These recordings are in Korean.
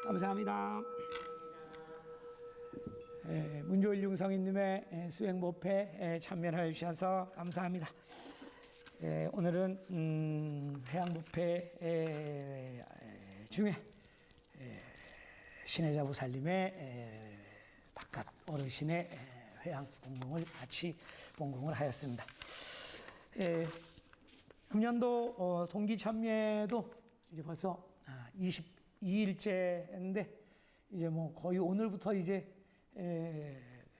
감사합니다. 문조일 융성인님의 수행법회에 참여해 주셔서 감사합니다. 오늘은 해양법회 중에 신해자보살님의 바깥 어르신의 회양 봉공을 같이 봉공을 하였습니다. 금년도 동기참여도 이제 벌써 22일째인데 이제 뭐 거의 오늘부터 이제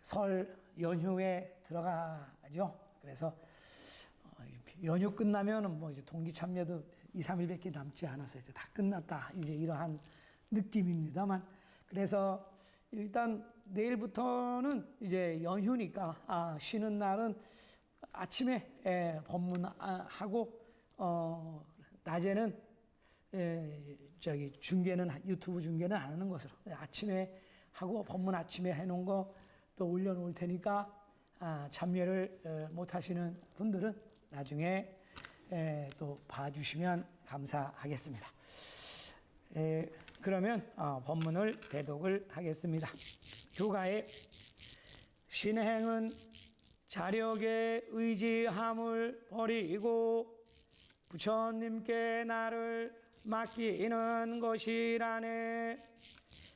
설 연휴에 들어가죠. 그래서 연휴 끝나면은 뭐 이제 동기참여도 2, 3일밖에 남지 않아서 이제 다 끝났다. 이제 이러한 느낌입니다만, 그래서 일단 내일부터는 이제 연휴니까 쉬는 날은 아침에 법문하고 낮에는 저기 중계는 유튜브 중계는 안 하는 것으로 아침에 하고 법문 아침에 해놓은 거 또 올려놓을 테니까 참여를 못 하시는 분들은 나중에 또 봐주시면 감사하겠습니다. 그러면 법문을 배독을 하겠습니다. 교가에 신행은 자력에 의지함을 버리고 부처님께 나를 맡기는 것이라네.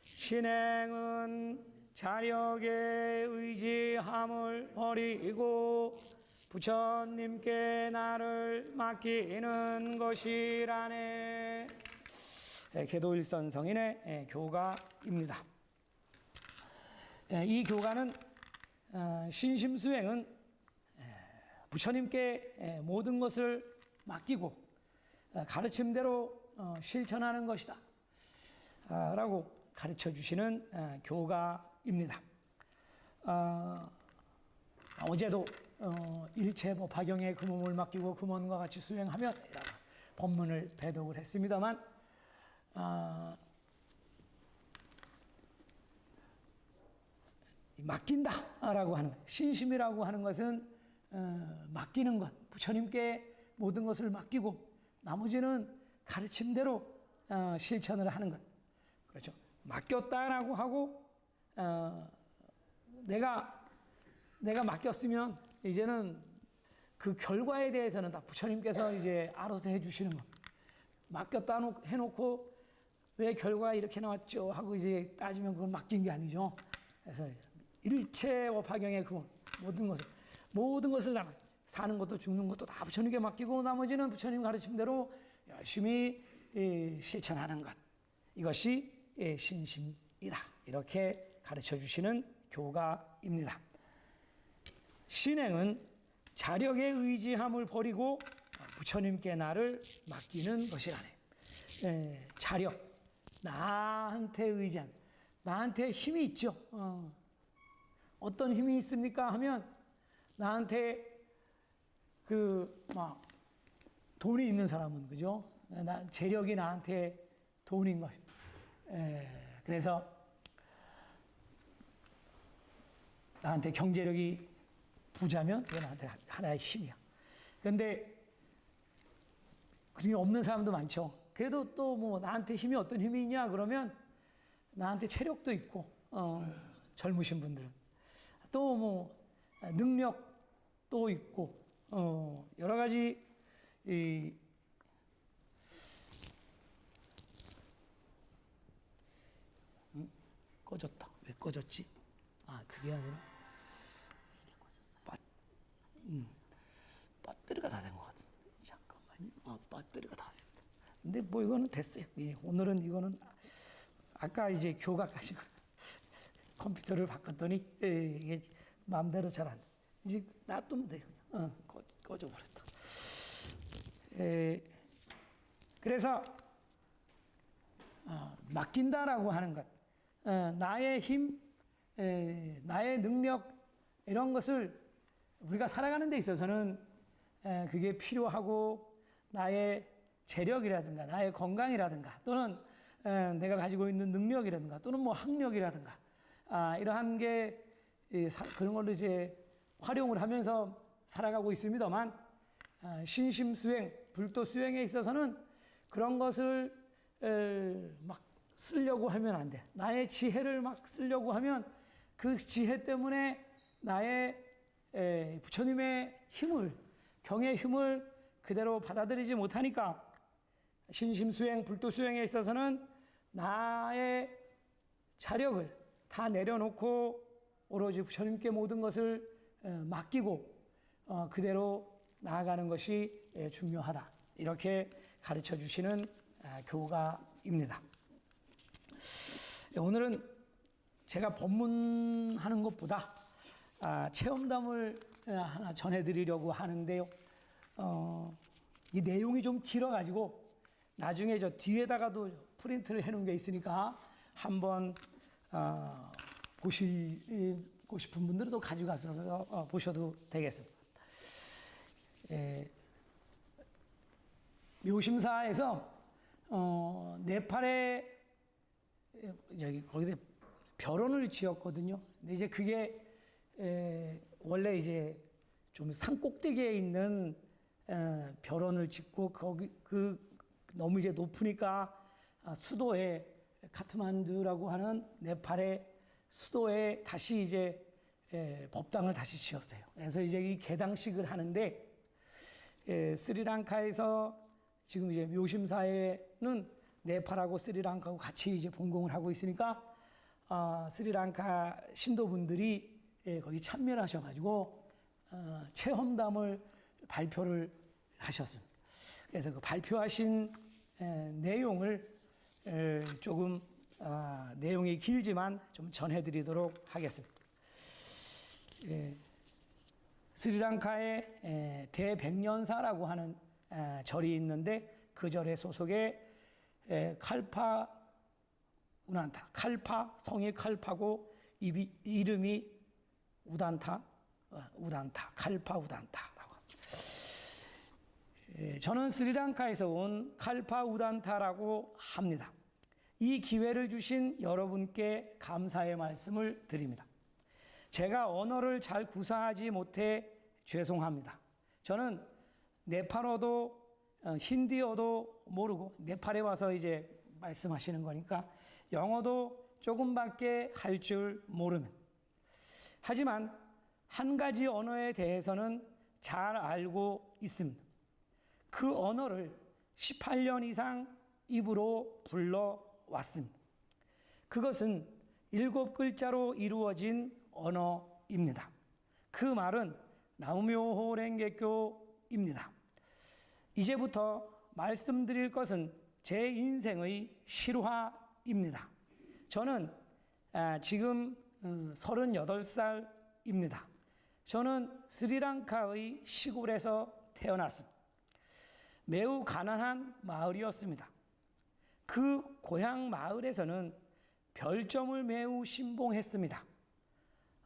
신행은 자력에 의지함을 버리고 부처님께 나를 맡기는 것이라네. 계도일선성인의 교가입니다. 이 교가는 신심수행은 부처님께 모든 것을 맡기고 가르침대로 실천하는 것이다 라고 가르쳐 주시는 교가입니다. 어제도 일체 파경에 그 몸을 맡기고 그 몸과 같이 수행하면 법문을 배독을 했습니다만, 맡긴다라고 하는 신심이라고 하는 것은 맡기는 것, 부처님께 모든 것을 맡기고 나머지는 가르침대로 실천을 하는 것. 그렇죠. 맡겼다라고 하고 내가 맡겼으면 이제는 그 결과에 대해서는 다 부처님께서 이제 알아서 해주시는 것. 맡겼다 해놓고 왜 결과가 이렇게 나왔죠 하고 이제 따지면 그건 맡긴 게 아니죠. 그래서 일체 파경의 그 모든 것을 사는 것도 죽는 것도 다 부처님께 맡기고 나머지는 부처님 가르침대로 열심히 실천하는 것. 이것이 신심이다. 이렇게 가르쳐 주시는 교가입니다. 신행은 자력의 의지함을 버리고 부처님께 나를 맡기는 것이라네. 자력, 나한테 의지함, 나한테 힘이 있죠. 어떤 힘이 있습니까 하면 나한테 돈이 있는 사람은 그죠? 재력이 나한테 돈인 것. 그래서 나한테 경제력이 부자면 그게 나한테 하나의 힘이야. 그런데 그게 없는 사람도 많죠. 그래도 또 나한테 힘이 어떤 힘이 있냐 그러면 나한테 체력도 있고 젊으신 분들은 또 능력도 있고 여러 가지 꺼졌다. 왜 꺼졌지? 그게 아니라 이게 꺼졌어요. 배터리가 다 된 것 같은데. 잠깐만요. 배터리가 다 됐다. 근데 이거는 됐어요. 오늘은 이거는 아까 이제 교가까지 컴퓨터를 바꿨더니 이게 마음대로 잘 안 돼. 이제 놔두면 돼 그냥. 꺼져버렸다. 그래서 맡긴다라고 하는 것, 나의 힘, 나의 능력 이런 것을 우리가 살아가는 데 있어서는 그게 필요하고 나의 재력이라든가 나의 건강이라든가 또는 내가 가지고 있는 능력이라든가 또는 학력이라든가 이러한 게 그런 걸로 이제 활용을 하면서 살아가고 있습니다만 신심 수행, 불도 수행에 있어서는 그런 것을 막 쓰려고 하면 안 돼. 나의 지혜를 막 쓰려고 하면 그 지혜 때문에 나의 부처님의 힘을, 경의 힘을 그대로 받아들이지 못하니까 신심수행, 불도수행에 있어서는 나의 자력을 다 내려놓고 오로지 부처님께 모든 것을 맡기고 그대로 나아가는 것이 중요하다. 이렇게 가르쳐 주시는 교가입니다. 오늘은 제가 법문하는 것보다 체험담을 하나 전해드리려고 하는데요. 이 내용이 좀 길어가지고 나중에 저 뒤에다가도 프린트를 해놓은 게 있으니까 한번 보시고 싶은 분들은 또 가져가서 보셔도 되겠습니다. 묘심사에서 네팔에 거기다 벼론을 지었거든요. 근데 이제 그게 원래 이제 좀 산꼭대기에 있는 벼론을 짓고 거기 너무 이제 높으니까 수도에 카트만두라고 하는 네팔의 수도에 다시 이제 법당을 다시 지었어요. 그래서 이제 이 개당식을 하는데 스리랑카에서 지금 이제 묘심사에는 네팔하고 스리랑카하고 같이 이제 봉공을 하고 있으니까 스리랑카 신도분들이 거기 참여를 하셔가지고 체험담을 발표를 하셨습니다. 그래서 그 발표하신 내용을 조금 내용이 길지만 좀 전해드리도록 하겠습니다. 스리랑카에 대백년사라고 하는 절이 있는데 그 절의 소속의 칼파 우단타, 칼파 성이 칼파고 이름이 우단타, 칼파 우단타라고. 저는 스리랑카에서 온 칼파 우단타라고 합니다. 이 기회를 주신 여러분께 감사의 말씀을 드립니다. 제가 언어를 잘 구사하지 못해 죄송합니다. 저는 네팔어도 힌디어도 모르고 네팔에 와서 이제 말씀하시는 거니까 영어도 조금밖에 할 줄 모르면, 하지만 한 가지 언어에 대해서는 잘 알고 있습니다. 그 언어를 18년 이상 입으로 불러왔습니다. 그것은 7글자로 이루어진 언어입니다. 그 말은 나무묘호랭개교입니다. 이제부터 말씀드릴 것은 제 인생의 실화입니다. 저는 지금 38살입니다. 저는 스리랑카의 시골에서 태어났습니다. 매우 가난한 마을이었습니다. 그 고향 마을에서는 별점을 매우 신봉했습니다.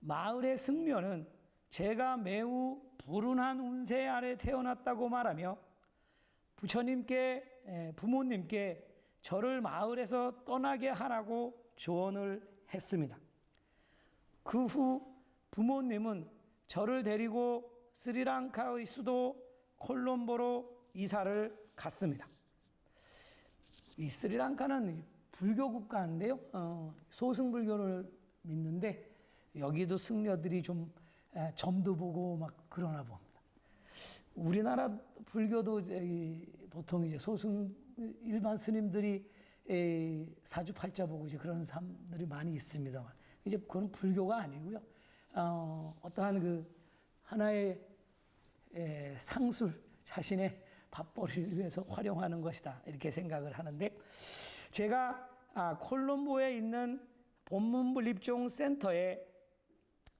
마을의 승려는 제가 매우 불운한 운세 아래 태어났다고 말하며 부모님께 저를 마을에서 떠나게 하라고 조언을 했습니다. 그 후 부모님은 저를 데리고 스리랑카의 수도 콜롬보로 이사를 갔습니다. 이 스리랑카는 불교 국가인데요. 소승불교를 믿는데 여기도 승려들이 좀 점도 보고 막 그러나 봅니다. 우리나라 불교도 보통 이제 일반 스님들이 사주팔자 보고 이제 그런 사람들이 많이 있습니다만, 이제 그건 불교가 아니고요. 어떠한 그 하나의 상술, 자신의 밥벌이를 위해서 활용하는 것이다, 이렇게 생각을 하는데, 제가 콜롬보에 있는 본문불립종 센터에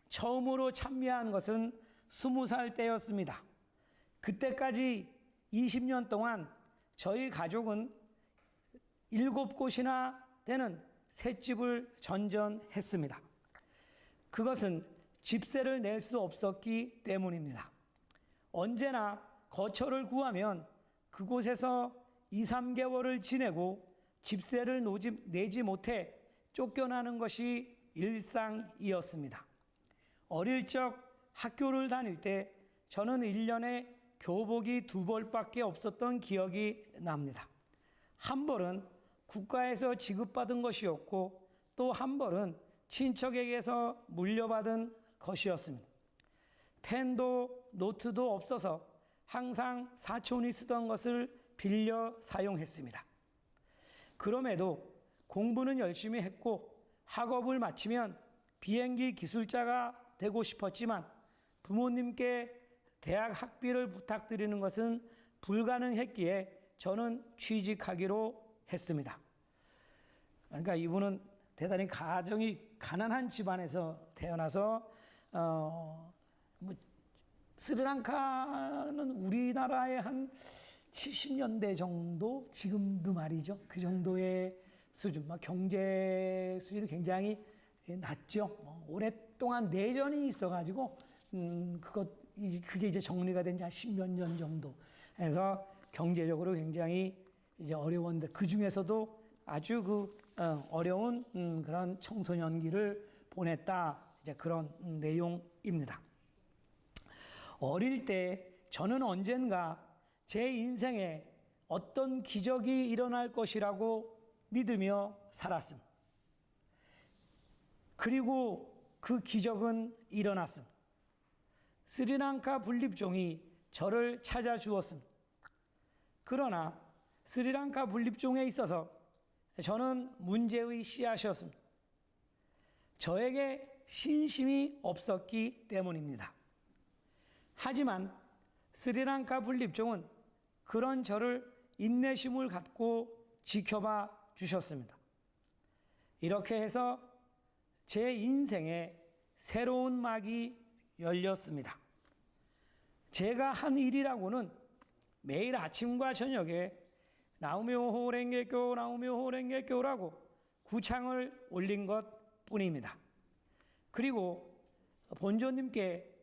처음으로 참여한 것은 20살 때였습니다. 그때까지 20년 동안 저희 가족은 7곳이나 되는 셋집을 전전했습니다. 그것은 집세를 낼 수 없었기 때문입니다. 언제나 거처를 구하면 그곳에서 2, 3개월을 지내고 집세를 내지 못해 쫓겨나는 것이 일상이었습니다. 어릴 적 학교를 다닐 때 저는 1년에 교복이 2벌밖에 없었던 기억이 납니다. 한 벌은 국가에서 지급받은 것이었고 또 한 벌은 친척에게서 물려받은 것이었습니다. 펜도 노트도 없어서 항상 사촌이 쓰던 것을 빌려 사용했습니다. 그럼에도 공부는 열심히 했고 학업을 마치면 비행기 기술자가 되고 싶었지만 부모님께 대학 학비를 부탁드리는 것은 불가능했기에 저는 취직하기로 했습니다. 그러니까 이분은 대단히 가정이 가난한 집안에서 태어나서 스리랑카는 우리나라의 한 70년대 정도 지금도 말이죠. 그 정도의 수준, 경제 수준이 굉장히 낮죠. 오랫동안 내전이 있어가지고 그게 이제 정리가 된 지 한 10몇 년 정도 해서 경제적으로 굉장히 이제 어려웠는데 그 중에서도 아주 어려운 그런 청소년기를 보냈다. 이제 그런 내용입니다. 어릴 때 저는 언젠가 제 인생에 어떤 기적이 일어날 것이라고 믿으며 살았습니다. 그리고 그 기적은 일어났습니다. 스리랑카 분립종이 저를 찾아주었습니다. 그러나 스리랑카 분립종에 있어서 저는 문제의 씨앗이었습니다. 저에게 신심이 없었기 때문입니다. 하지만 스리랑카 분립종은 그런 저를 인내심을 갖고 지켜봐 주셨습니다. 이렇게 해서 제 인생에 새로운 막이 열렸습니다. 제가 한 일이라고는 매일 아침과 저녁에 나우미오 호랭개교 나우미오 호랭개교라고 구창을 올린 것 뿐입니다. 그리고 본조님께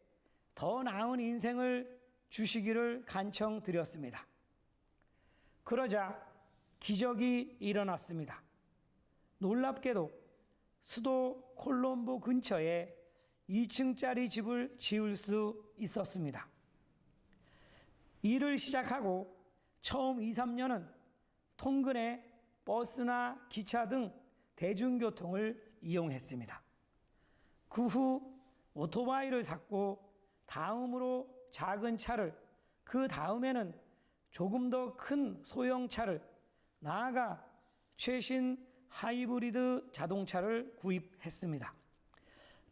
더 나은 인생을 주시기를 간청드렸습니다. 그러자 기적이 일어났습니다. 놀랍게도 수도 콜롬보 근처에 2층짜리 집을 지을 수 있었습니다. 일을 시작하고 처음 2, 3년은 통근에 버스나 기차 등 대중교통을 이용했습니다. 그 후 오토바이를 샀고 다음으로 작은 차를, 그 다음에는 조금 더 큰 소형차를, 나아가 최신 하이브리드 자동차를 구입했습니다.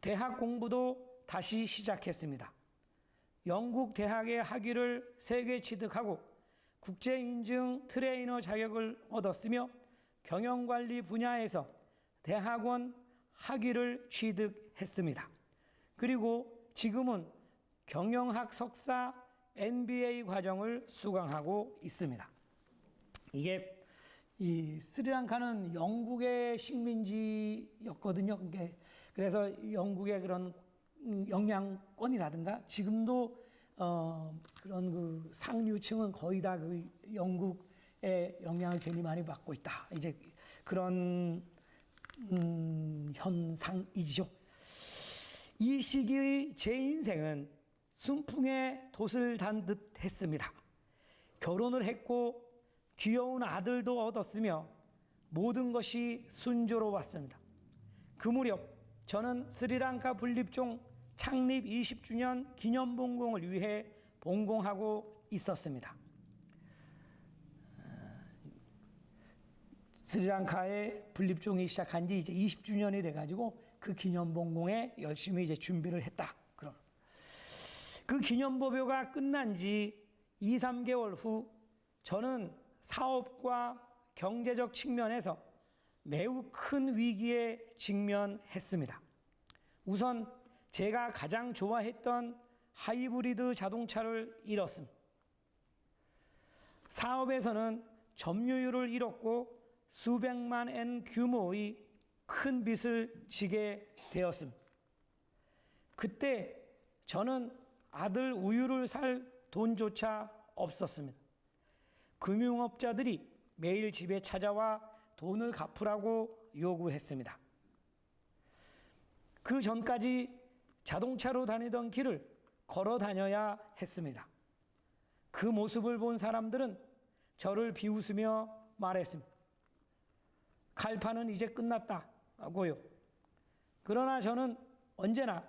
대학 공부도 다시 시작했습니다. 영국 대학의 학위를 3개 취득하고 국제인증 트레이너 자격을 얻었으며 경영관리 분야에서 대학원 학위를 취득했습니다. 그리고 지금은 경영학 석사 MBA 과정을 수강하고 있습니다. 이게 이 스리랑카는 영국의 식민지였거든요. 그래서 영국의 그런 영향권이라든가 지금도 그런 그 상류층은 거의 다 그 영국의 영향을 괜히 많이 받고 있다. 이제 그런 현상이죠. 이 시기의 제 인생은 순풍에 돛을 단 듯 했습니다. 결혼을 했고 귀여운 아들도 얻었으며 모든 것이 순조로웠습니다. 그 무렵 저는 스리랑카 분립종 창립 20주년 기념봉공을 위해 봉공하고 있었습니다. 스리랑카의 분립종이 시작한 지 이제 20주년이 돼가지고 그 기념봉공에 열심히 이제 준비를 했다. 그럼 그 기념보묘가 끝난 지 2, 3개월 후 저는 사업과 경제적 측면에서 매우 큰 위기에 직면했습니다. 우선 제가 가장 좋아했던 하이브리드 자동차를 잃었습니다. 사업에서는 점유율을 잃었고 수백만 엔 규모의 큰 빚을 지게 되었습니다. 그때 저는 아들 우유를 살 돈조차 없었습니다. 금융업자들이 매일 집에 찾아와 돈을 갚으라고 요구했습니다. 그 전까지 자동차로 다니던 길을 걸어 다녀야 했습니다. 그 모습을 본 사람들은 저를 비웃으며 말했습니다. 갈파는 이제 끝났다고요. 그러나 저는 언제나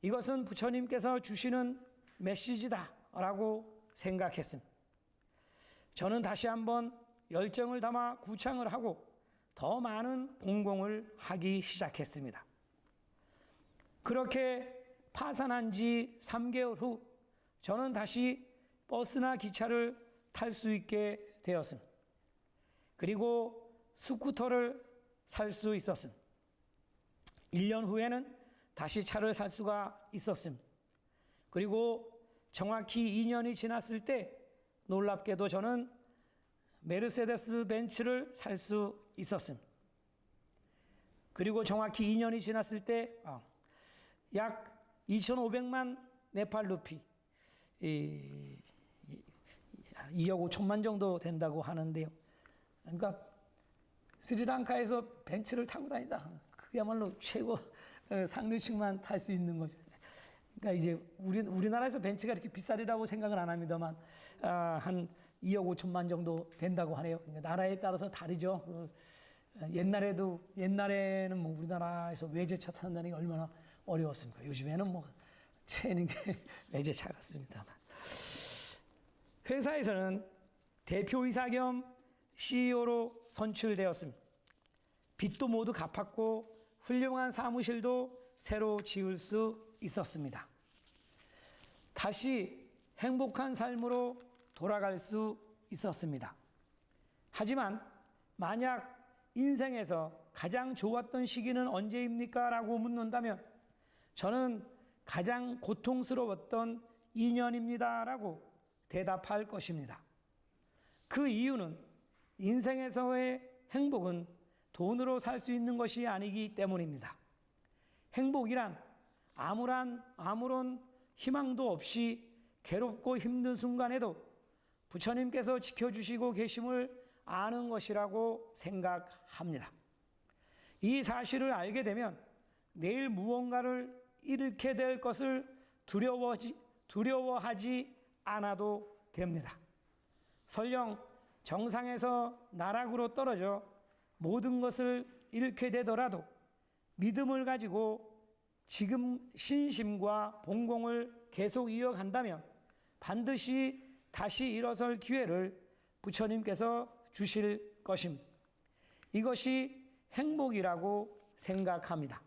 이것은 부처님께서 주시는 메시지다라고 생각했습니다. 저는 다시 한번 열정을 담아 구창을 하고 더 많은 봉공을 하기 시작했습니다. 그렇게 파산한 지 3개월 후 저는 다시 버스나 기차를 탈 수 있게 되었습니다. 그리고 스쿠터를 살 수 있었습니다. 1년 후에는 다시 차를 살 수가 있었습니다. 그리고 정확히 2년이 지났을 때 놀랍게도 저는 메르세데스 벤츠를 살 수 있었습니다. 그리고 정확히 2년이 지났을 때 약 2,500만 네팔 루피, 2억 5천만 정도 된다고 하는데요. 그러니까 스리랑카에서 벤츠를 타고 다니다. 그야말로 최고 상류층만 탈 수 있는 거죠. 그러니까 이제 우리나라에서 벤츠가 이렇게 비싸리라고 생각은 안 합니다만 한 2억 5천만 정도 된다고 하네요. 그러니까 나라에 따라서 다르죠. 옛날에는 뭐 우리나라에서 외제차 탄다는 게 얼마나 어려웠습니까? 요즘에는 뭐 채는 게 외제차 같습니다만. 회사에서는 대표이사 겸 CEO로 선출되었습니다. 빚도 모두 갚았고 훌륭한 사무실도 새로 지을 수 있었습니다. 다시 행복한 삶으로 돌아갈 수 있었습니다. 하지만 만약 인생에서 가장 좋았던 시기는 언제입니까? 라고 묻는다면 저는 가장 고통스러웠던 2년입니다. 라고 대답할 것입니다. 그 이유는 인생에서의 행복은 돈으로 살 수 있는 것이 아니기 때문입니다. 행복이란 아무런 희망도 없이 괴롭고 힘든 순간에도 부처님께서 지켜주시고 계심을 아는 것이라고 생각합니다. 이 사실을 알게 되면 내일 무언가를 잃게 될 것을 두려워하지 않아도 됩니다. 설령 정상에서 나락으로 떨어져 모든 것을 잃게 되더라도 믿음을 가지고 지금 신심과 봉공을 계속 이어간다면 반드시 다시 일어설 기회를 부처님께서 주실 것입니다. 이것이 행복이라고 생각합니다.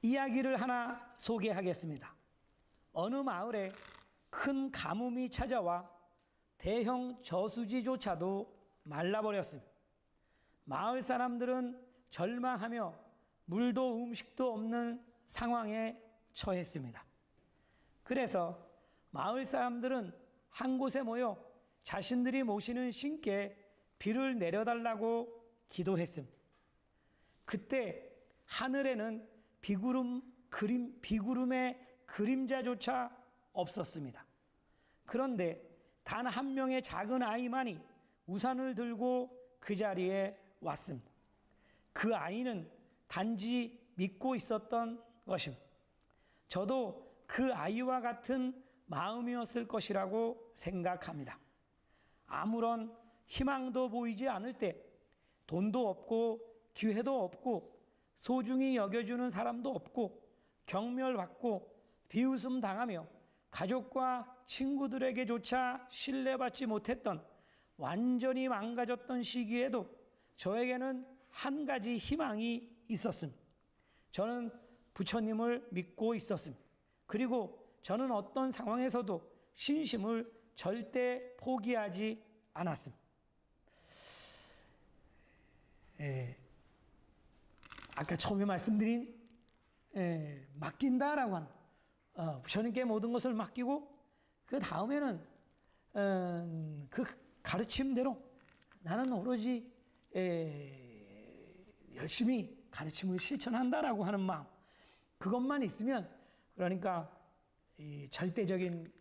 이야기를 하나 소개하겠습니다. 어느 마을에 큰 가뭄이 찾아와 대형 저수지조차도 말라버렸습니다. 마을 사람들은 절망하며 물도 음식도 없는 상황에 처했습니다. 그래서 마을 사람들은 한 곳에 모여 자신들이 모시는 신께 비를 내려달라고 기도했습니다. 그때 하늘에는 비구름의 그림자조차 없었습니다. 그런데 단 한 명의 작은 아이만이 우산을 들고 그 자리에 왔습니다. 그 아이는 단지 믿고 있었던 것입니다. 저도 그 아이와 같은 마음이었을 것이라고 생각합니다. 아무런 희망도 보이지 않을 때 돈도 없고 기회도 없고 소중히 여겨주는 사람도 없고 경멸받고 비웃음 당하며 가족과 친구들에게조차 신뢰받지 못했던 완전히 망가졌던 시기에도 저에게는 한 가지 희망이 있었습니다. 저는 부처님을 믿고 있었습니다. 그리고 저는 어떤 상황에서도 신심을 절대 포기하지 않았습니다. 아까 처음에 말씀드린 맡긴다라고 하는 부처님께 모든 것을 맡기고 그 다음에는 그 가르침대로 나는 오로지 열심히 가르침을 실천한다라고 하는 마음, 그것만 있으면, 그러니까 이 절대적인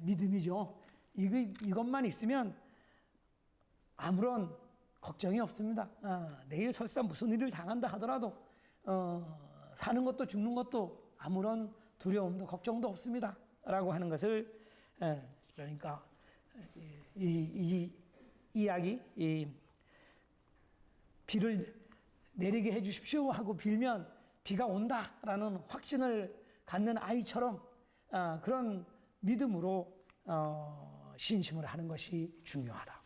믿음이죠. 이것만 있으면 아무런 걱정이 없습니다. 내일 설사 무슨 일을 당한다 하더라도 사는 것도 죽는 것도 아무런 두려움도 걱정도 없습니다. 라고 하는 것을, 그러니까 이 이야기, 비를 내리게 해주십시오 하고 빌면 비가 온다라는 확신을 갖는 아이처럼 그런 믿음으로 신심을 하는 것이 중요하다.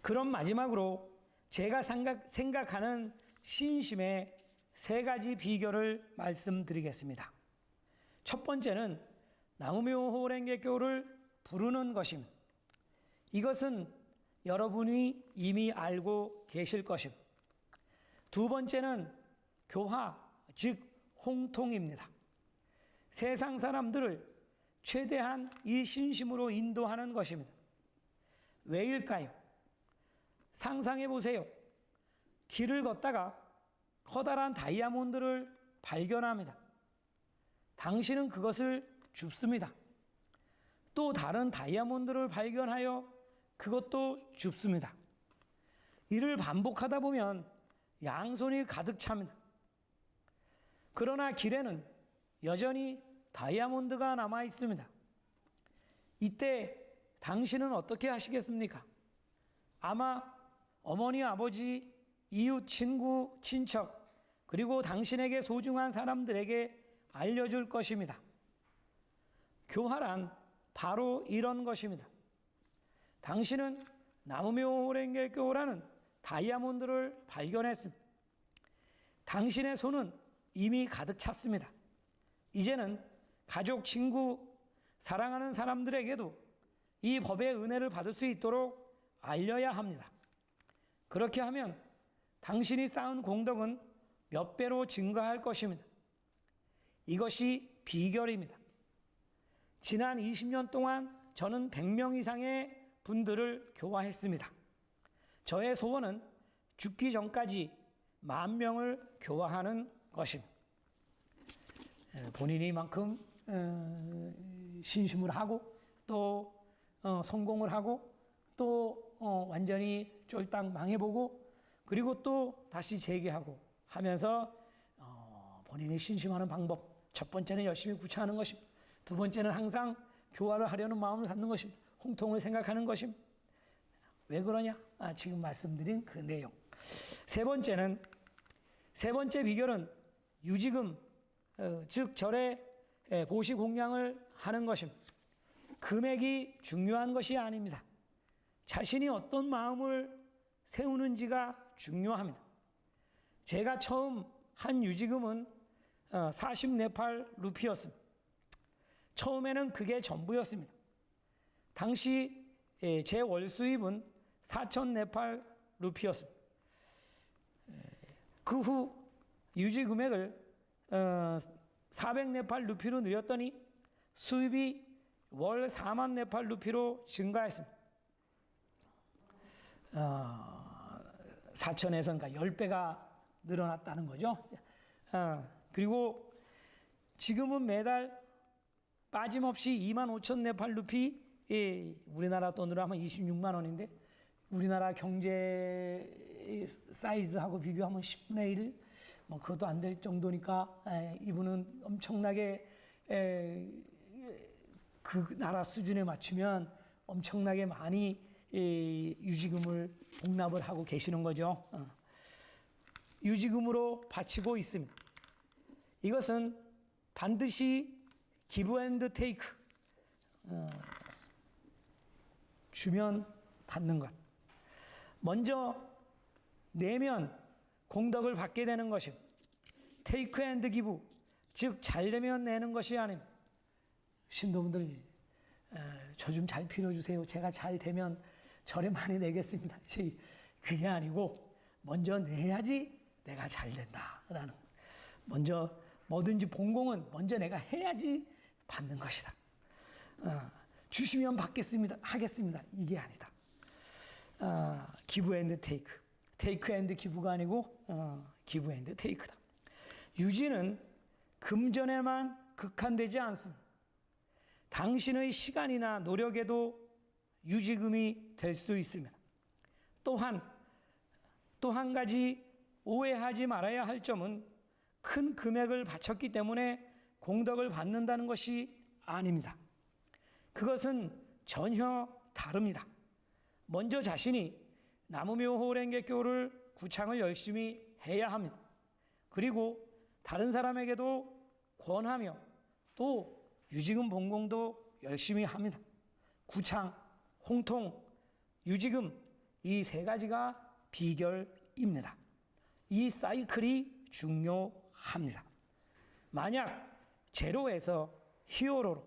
그럼 마지막으로 제가 생각하는 신심의 세 가지 비결을 말씀드리겠습니다. 첫 번째는 나무묘 호랭개교를 부르는 것입니다. 이것은 여러분이 이미 알고 계실 것입니다. 두 번째는 교화, 즉 홍통입니다. 세상 사람들을 최대한 이 신심으로 인도하는 것입니다. 왜일까요? 상상해 보세요. 길을 걷다가 커다란 다이아몬드를 발견합니다. 당신은 그것을 줍습니다. 또 다른 다이아몬드를 발견하여 그것도 줍습니다. 이를 반복하다 보면 양손이 가득 찹니다. 그러나 길에는 여전히 다이아몬드가 남아 있습니다. 이때 당신은 어떻게 하시겠습니까? 아마 어머니, 아버지, 이웃, 친구, 친척, 그리고 당신에게 소중한 사람들에게 알려줄 것입니다. 교화란 바로 이런 것입니다. 당신은 나무묘 호랭개교라는 다이아몬드를 발견했습니다. 당신의 손은 이미 가득 찼습니다. 이제는 가족, 친구, 사랑하는 사람들에게도 이 법의 은혜를 받을 수 있도록 알려야 합니다. 그렇게 하면 당신이 쌓은 공덕은 몇 배로 증가할 것입니다. 이것이 비결입니다. 지난 20년 동안 저는 100명 이상의 분들을 교화했습니다. 저의 소원은 죽기 전까지 10,000명을 교화하는 것입니다. 본인이 이만큼 신심을 하고 또 성공을 하고 또 완전히 쫄딱 망해보고 그리고 또 다시 재기하고 하면서 본인이 신심하는 방법, 첫 번째는 열심히 구차하는 것입니다. 두 번째는 항상 교화를 하려는 마음을 갖는 것입니다. 홍통을 생각하는 것입니다. 왜 그러냐? 지금 말씀드린 그 내용. 세 번째 비결은 유지금, 즉 절에 보시 공양을 하는 것입니다. 금액이 중요한 것이 아닙니다. 자신이 어떤 마음을 세우는지가 중요합니다. 제가 처음 한 유지금은 40네팔 루피였습니다. 처음에는 그게 전부였습니다. 당시 제 월 수입은 4,000네팔 루피였습니다. 그 후 유지 금액을 400네팔 루피로 늘렸더니 수입이 월 4만 네팔 루피로 증가했습니다. 4,000에서 그러니까 10배가 늘어났다는 거죠. 그리고 지금은 매달 빠짐없이 25,000 네팔 루피, 우리나라 돈으로 하면 26만 원인데 우리나라 경제 사이즈하고 비교하면 10분의 1, 뭐 그것도 안 될 정도니까 이분은 엄청나게 그 나라 수준에 맞추면 엄청나게 많이 유지금을 복납을 하고 계시는 거죠. 유지금으로 바치고 있습니다. 이것은 반드시 기브 앤드 테이크, 주면 받는 것. 먼저 내면 공덕을 받게 되는 것입니다. 테이크 앤드 기브, 즉 잘 되면 내는 것이 아닙니다. 신도분들 저 좀 잘 빌어주세요. 제가 잘 되면 절에 많이 내겠습니다. 그게 아니고 먼저 내야지 내가 잘 된다라는, 먼저 뭐든지 본공은 먼저 내가 해야지 받는 것이다. 주시면 받겠습니다. 하겠습니다. 이게 아니다. 기브 앤드 테이크, 테이크 앤드 기브가 아니고 기브 앤드 테이크다. 유지는 금전에만 극한되지 않습니다. 당신의 시간이나 노력에도 유지금이 될 수 있습니다. 또한 또 한 가지 오해하지 말아야 할 점은 큰 금액을 바쳤기 때문에 공덕을 받는다는 것이 아닙니다. 그것은 전혀 다릅니다. 먼저 자신이 나무묘호랭개교를 구창을 열심히 해야 합니다. 그리고 다른 사람에게도 권하며 또 유지금 본공도 열심히 합니다. 구창, 홍통, 유지금 이 세 가지가 비결입니다. 이 사이클이 중요합니다. 만약 제로에서 히어로로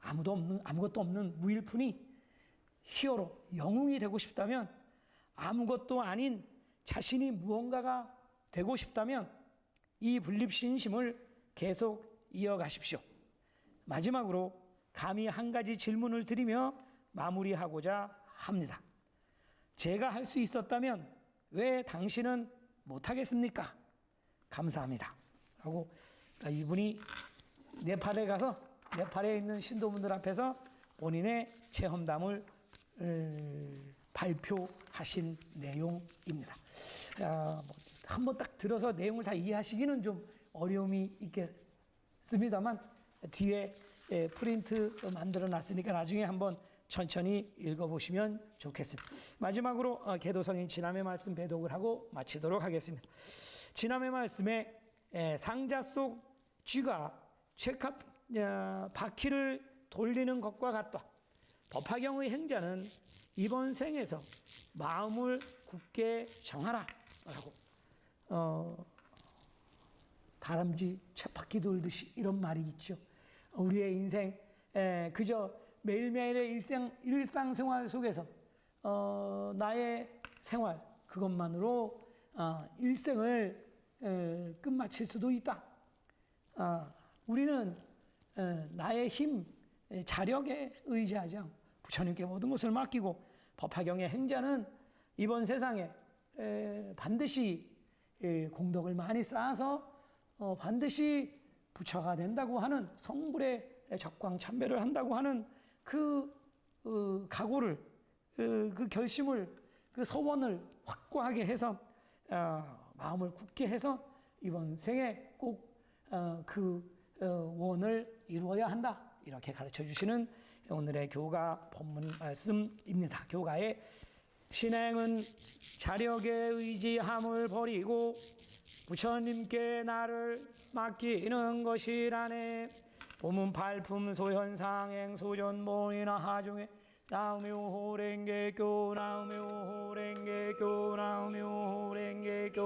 아무것도 없는 무일푼이 히어로, 영웅이 되고 싶다면, 아무것도 아닌 자신이 무언가가 되고 싶다면 이 분립신심을 계속 이어가십시오. 마지막으로 감히 한 가지 질문을 드리며 마무리하고자 합니다. 제가 할 수 있었다면 왜 당신은 못하겠습니까? 감사합니다. 라고 이분이 네팔에 가서 네팔에 있는 신도분들 앞에서 본인의 체험담을 발표하신 내용입니다. 한번 딱 들어서 내용을 다 이해하시기는 좀 어려움이 있겠습니다만 뒤에 프린트 만들어 놨으니까 나중에 한번 천천히 읽어보시면 좋겠습니다. 마지막으로 개도성인 지남의 말씀 배독을 하고 마치도록 하겠습니다. 지남의 말씀에 상자 속 쥐가 바퀴를 돌리는 것과 같다. 법화경의 행자는 이번 생에서 마음을 굳게 정하라 라고 다람쥐 쳇바퀴 돌듯이 이런 말이 있죠. 우리의 인생 그저 매일매일의 일상생활 속에서 나의 생활 그것만으로 일생을 끝마칠 수도 있다. 우리는 나의 힘, 자력에 의지하지 않고 부처님께 모든 것을 맡기고 법화경의 행자는 이번 세상에 반드시 공덕을 많이 쌓아서 반드시 부처가 된다고 하는 성불의 적광참배를 한다고 하는 그 각오를 그 결심을 그 소원을 확고하게 해서 마음을 굳게 해서 이번 생에 꼭 그 원을 이루어야 한다 이렇게 가르쳐 주시는 오늘의 교가 본문 말씀입니다. 교가의 신행은 자력에 의지함을 버리고 부처님께 나를 맡기는 것이라네. 보문 발품 소현상행 소전본이나 하중에 나우묘호랭개교 나우묘호랭개교 나우묘호랭개교